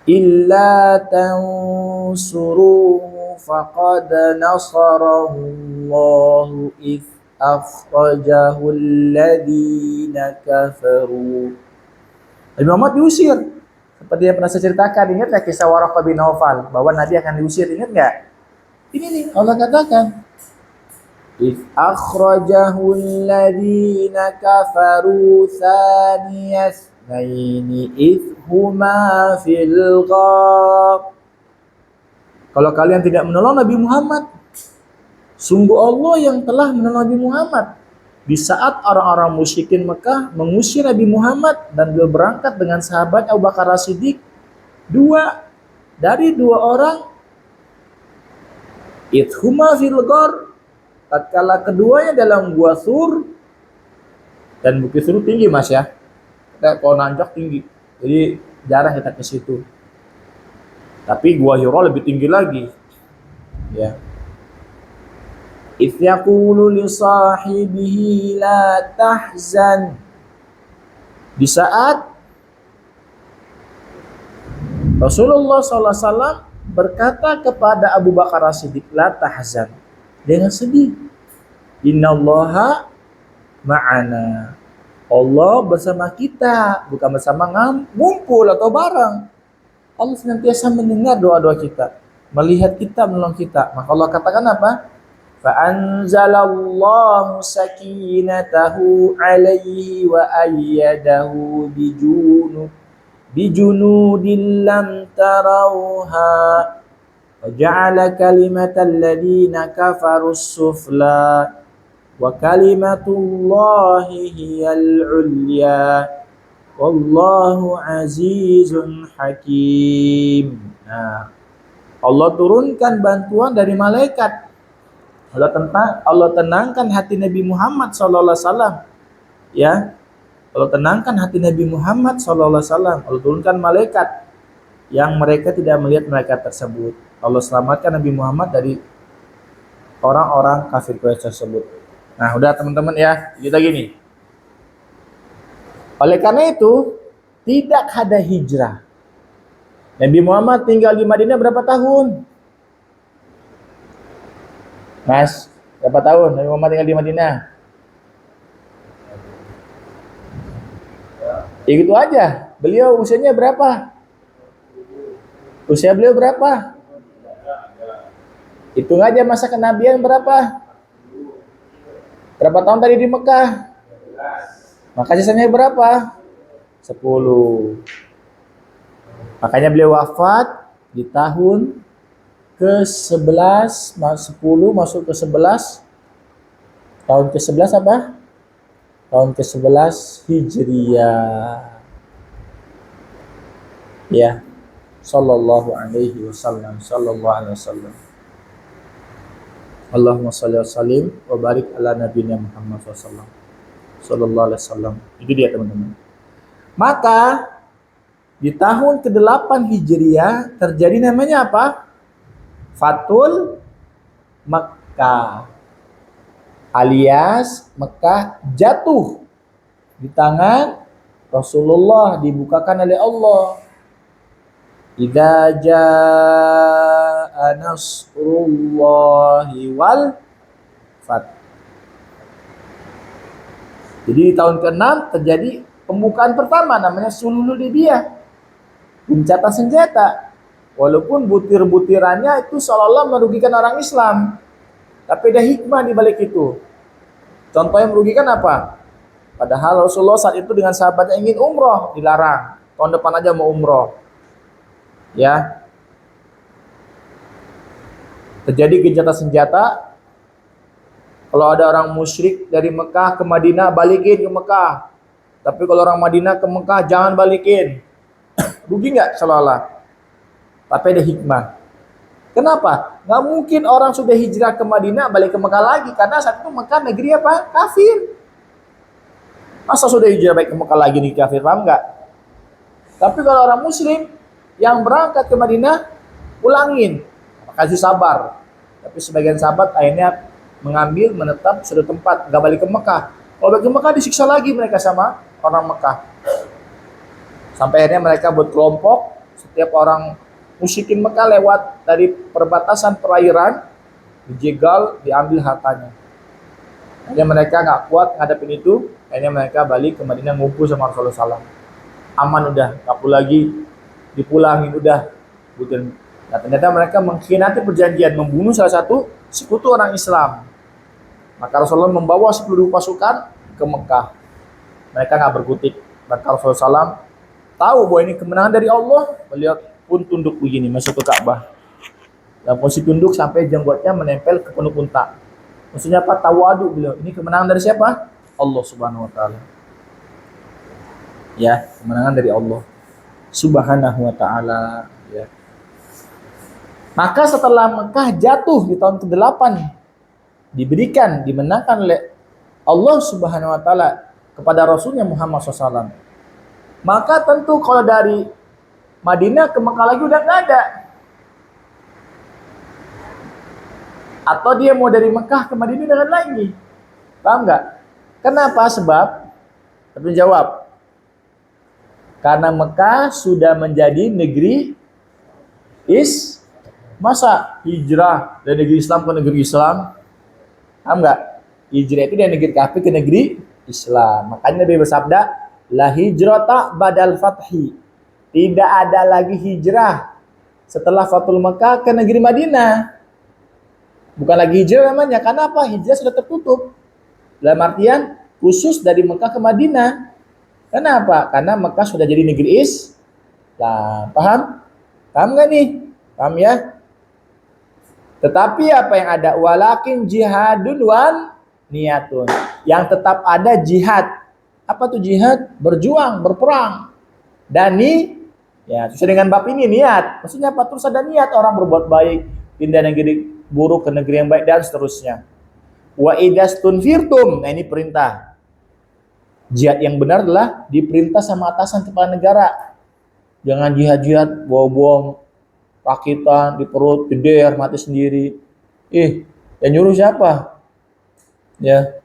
Illa tansuruhu faqad nasarahu Allahu id akhrajahu alladhina kafaru. Nabi Muhammad diusir. Seperti yang pernah saya ceritakan, ingat ya kisah Waraqah bin Naufal bahwa Nabi akan diusir, ingat nggak? Ini nih Allah katakan. إذ أخرجه الذين كفروا ثاني اثنين إذ هما في الغار. Kalau kalian tidak menolong Nabi Muhammad, sungguh Allah yang telah menolong Nabi Muhammad di saat orang-orang musyrikin Mekah mengusir Nabi Muhammad dan beliau berangkat dengan sahabat Abu Bakar As-Siddiq, dua orang idhuma fil ghar, tatkala keduanya dalam gua Sur, dan Bukit Sur tinggi Mas ya. Kita kalau nanjak tinggi. Jadi jarang kita ke situ. Tapi gua Hira lebih tinggi lagi. Ya. Idz yaqulu li sahibihi la tahzan. Di saat Rasulullah SAW berkata kepada Abu Bakar As-Siddiq, la tahzan. Jangan sedih. Innallaha ma'ana. Allah bersama kita, bukan bersama ngumpul atau bareng. Allah senantiasa mendengar doa-doa kita, melihat kita, menolong kita. Maka Allah katakan apa? Fa'anzalallahu sakinatahu alaihi wa ayyadahu bijunudin lam tarawha. وَجَعَلَ كَلِمَةَ الَّذِينَ كَفَرُوا السُّفْلَى وَكَلِمَةُ اللَّهِ هِيَ الْعُلْيَا وَاللَّهُ عَزِيزٌ حَكِيمٌ. Nah, Allah turunkan bantuan dari malaikat. Allah tenangkan hati Nabi Muhammad SAW. Ya, Allah tenangkan hati Nabi Muhammad SAW. Allah turunkan malaikat yang mereka tidak melihat malaikat tersebut. Allah selamatkan Nabi Muhammad dari orang-orang kafir Quraisy tersebut. Nah, udah teman-teman ya, kita gini. Oleh karena itu, tidak ada hijrah. Nabi Muhammad tinggal di Madinah berapa tahun? Mas, berapa tahun Nabi Muhammad tinggal di Madinah? Ya gitu aja. Beliau usianya berapa? Usia beliau berapa? Hitung aja masa kenabian berapa? Berapa tahun tadi di Mekah? Maka sisanya berapa? 10. Makanya beliau wafat di tahun ke-11, 10 masuk ke 11. Tahun ke-11 apa? Tahun ke-11 Hijriyah. Ya. Sallallahu alaihi wasallam. Allahumma shalli wa sallim wa barik ala nabiyina Muhammad sallallahu alaihi wasallam. Itu dia teman-teman. Maka di tahun ke-8 Hijriah terjadi namanya apa? Fathul Makkah. Alias Mekah jatuh di tangan Rasulullah, dibukakan oleh Allah. Idza jaa nasrullahi wal fath. Jadi di tahun ke-6 terjadi pembukaan pertama namanya Sulhul Hudaybiyah. Gencatan senjata. Walaupun butir-butirannya itu seolah-olah merugikan orang Islam. Tapi ada hikmah di balik itu. Contoh yang merugikan apa? Padahal Rasulullah saat itu dengan sahabatnya ingin umroh, dilarang. Tahun depan aja mau umroh. Ya, terjadi gencatan senjata. Kalau ada orang musyrik dari Mekah ke Madinah, balikin ke Mekah. Tapi kalau orang Madinah ke Mekah, jangan balikin. Rugi nggak seolah-olah? Tapi ada hikmah. Kenapa? Nggak mungkin orang sudah hijrah ke Madinah balik ke Mekah lagi, karena saat itu Mekah negeri apa? Kafir. Masa sudah hijrah balik ke Mekah lagi nih kafir, paham nggak? Tapi kalau orang Muslim yang berangkat ke Madinah, ulangin, kasih sabar. Tapi sebagian sahabat akhirnya mengambil, menetap suatu tempat, nggak balik ke Mekah. Kalau balik ke Mekah disiksa lagi mereka sama orang Mekah. Sampai akhirnya mereka buat kelompok, setiap orang musyrikin Mekah lewat dari perbatasan perairan, dijegal, diambil hartanya. Akhirnya mereka nggak kuat ngadepin itu, akhirnya mereka balik ke Madinah ngumpul sama Rasulullah SAW. Aman udah, nggak perlu lagi dipulangin udah. Nah ternyata mereka mengkhianati perjanjian, membunuh salah satu sekutu orang Islam. Maka Rasulullah membawa 10.000 pasukan ke Mekah. Mereka nggak berkutik. Maka Rasulullah SAW tahu bahwa ini kemenangan dari Allah. Beliau pun tunduk begini masuk ke Ka'bah. Dan posisi tunduk sampai jenggotnya menempel ke penuh unta. Maksudnya apa? Tawadu beliau. Ini kemenangan dari siapa? Allah Subhanahu Wa Taala. Ya, kemenangan dari Allah Subhanahu Wa Taala. Ya. Maka setelah Mekah jatuh di tahun ke-8, dimenangkan oleh Allah Subhanahu Wa Taala kepada Rasulnya Muhammad SAW. Maka tentu kalau dari Madinah ke Mekah lagi udah nggak ada. Atau dia mau dari Mekah ke Madinah dengan lagi. Paham nggak? Kenapa? Sebab, tapi jawab. Karena Mekah sudah menjadi negeri masa hijrah dari negeri Islam ke negeri Islam? Paham nggak? Hijrah itu dari negeri kafir ke negeri Islam. Makanya Nabi bersabda, la hijrata badal fathi. Tidak ada lagi hijrah setelah Fathul Mekah ke negeri Madinah. Bukan lagi hijrah namanya. Karena apa? Hijrah sudah tertutup. Dalam artian khusus dari Mekah ke Madinah. Kenapa? Karena Mekah sudah jadi negeri Islam. Paham? Paham nggak nih? Paham ya? Tetapi apa yang ada? Walakin jihadun wan niyatun. Yang tetap ada jihad. Apa tuh jihad? Berjuang, berperang. Dan ya, sesuai dengan bab ini niat. Maksudnya apa? Terus ada niat orang berbuat baik, pindah negeri buruk ke negeri yang baik dan seterusnya. Wa idastunfirtum. Nah ini perintah. Jihad yang benar adalah diperintah sama atasan kepala negara. Jangan jihad-jihad bawa-bawa rakitan di perut, geder, mati sendiri. Yang nyuruh siapa? Ya.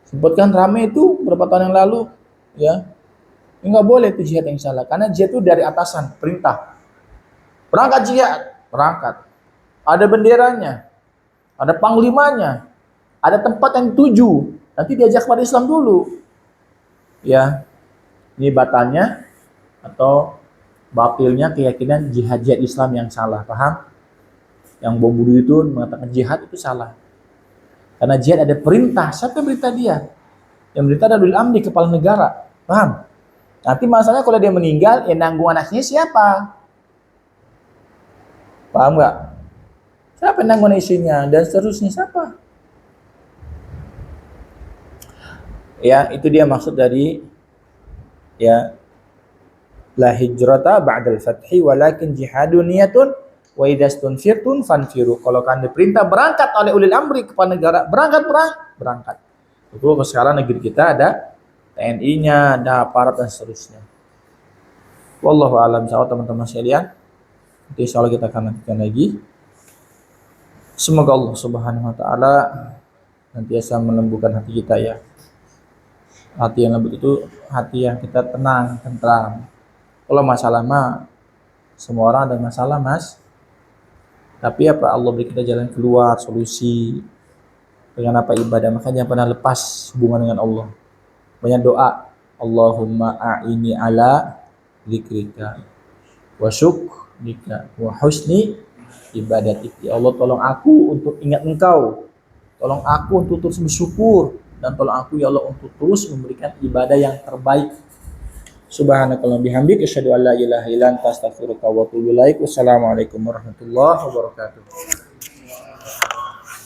Sempat kan rame itu beberapa tahun yang lalu, ya. Enggak boleh itu jihad yang salah, karena jihad itu dari atasan, perintah. Berangkat jihad, berangkat. Ada benderanya, ada panglimanya, ada tempat yang dituju. Nanti diajak pada Islam dulu. Ya. Ini batalnya atau batilnya keyakinan jihad-jihad Islam yang salah, paham? Yang bom bunuh itu mengatakan jihad itu salah. Karena jihad ada perintah, siapa yang perintah dia? Yang perintah adalah ulil amri, kepala negara, paham? Nanti masalahnya kalau dia meninggal, yang nanggung anaknya siapa? Paham nggak? Siapa yang nanggung istrinya dan seterusnya siapa? Ya, itu dia maksud dari ya la hijrata ba'dal fathi walakin jihadun niyatun wa idastunfirtun fanfiru. Kalau kan diperintah berangkat oleh ulil amri kepala negara, berangkat. Betul, kalau sekarang negeri kita ada TNI-nya, ada aparat dan seterusnya. Wallahu a'lam bishawab teman-teman sekalian. Nanti insyaallah kita akan lanjutkan lagi. Semoga Allah Subhanahu wa taala nantiasa melembutkan hati kita ya. Hati yang lembut itu hati yang kita tenang, tentram. Kalau masalah mah semua orang ada masalah, Mas. Tapi apa Allah beri kita jalan keluar, solusi. Dengan apa ibadah, makanya jangan pernah lepas hubungan dengan Allah. Banyak doa, Allahumma a'ini ala dzikrika wa syukrika wa husni ibadatik. Ya Allah, tolong aku untuk ingat Engkau. Tolong aku untuk terus bersyukur, dan tolong aku ya Allah untuk terus memberikan ibadah yang terbaik. Subhanakallahumma bihamdika asyhadu an la ilaha illa anta astaghfiruka wa atubu ilaik. Wassalamualaikum warahmatullahi wabarakatuh.